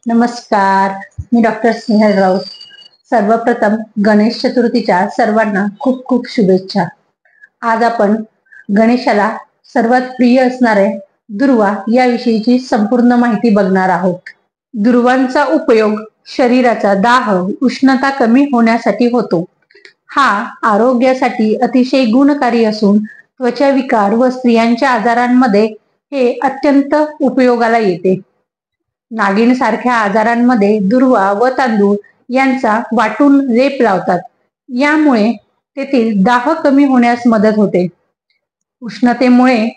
नमस्कार, मी डॉक्टर स्नेहल राऊत. सर्वप्रथम गणेश चतुर्थीच्या सर्वांना खूप खूप शुभेच्छा. आज आपण गणेशाला सर्वात प्रिय असणारे दुर्वा याविषयीची संपूर्ण माहिती बघणार आहोत. दुर्वांचा उपयोग शरीराचा दाह, उष्णता कमी होण्यासाठी होतो. हा आरोग्यासाठी अतिशय गुणकारी असून त्वचा विकार व स्त्रियांच्या आजारांमध्ये हे अत्यंत उपयोगाला येते. नागिन सारख्या आजारांमध्ये दुर्वा व तांदूळ यांचा वाटून लेप लावतात. यामुळे तेथील दाह कमी होण्यास मदत होते. उष्णतेमुळे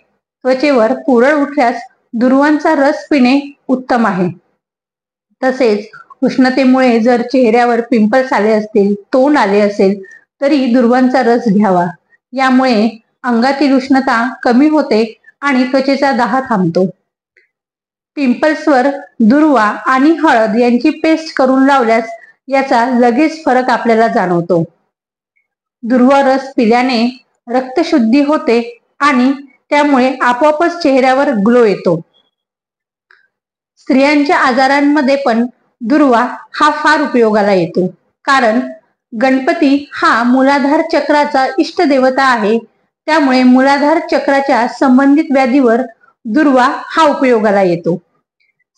त्वचेवर पुरळ उठल्यास दुर्वांचा रस पिणे उत्तम आहे. तसेच उष्णतेमुळे जर चेहऱ्यावर पिंपल्स आले असतील, तोंड आले असेल तरी दुर्वांचा रस घ्यावा. यामुळे अंगातील उष्णता कमी होते आणि त्वचेचा दाह थांबतो. पिंपल्सवर दुर्वा आणि हळद यांची पेस्ट करून लावल्यास याचा लगेच फरक आपल्याला जाणवतो. दुर्वा रस पिल्याने रक्तशुद्धी होते आणि त्यामुळे आपोआपच चेहऱ्यावर ग्लो येतो. स्त्रियांच्या आजारांमध्ये पण दुर्वा हा फार उपयोगाला येतो, कारण गणपती हा मूलाधार चक्राचा इष्ट देवता आहे. त्यामुळे मूलाधार चक्राच्या संबंधित व्याधीवर दुर्वा हा उपयोगाला येतो.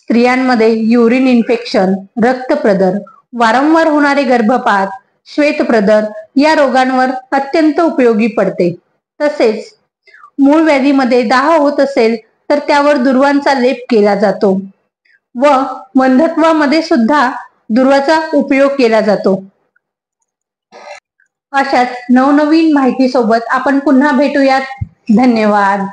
स्त्रियांमध्ये युरिन इन्फेक्शन, रक्तप्रदर, वारंवार होणारे गर्भपात, श्वेतप्रदर या रोगांवर अत्यंत उपयोगी पडते. तसेच मूळ व्याधीमध्ये दाह होत असेल तर त्यावर दुर्वांचा लेप केला जातो व वंध्यत्वामध्ये सुद्धा दुर्वाचा उपयोग केला जातो. अशाच नवनवीन माहिती सोबत आपण पुन्हा भेटूयात. धन्यवाद.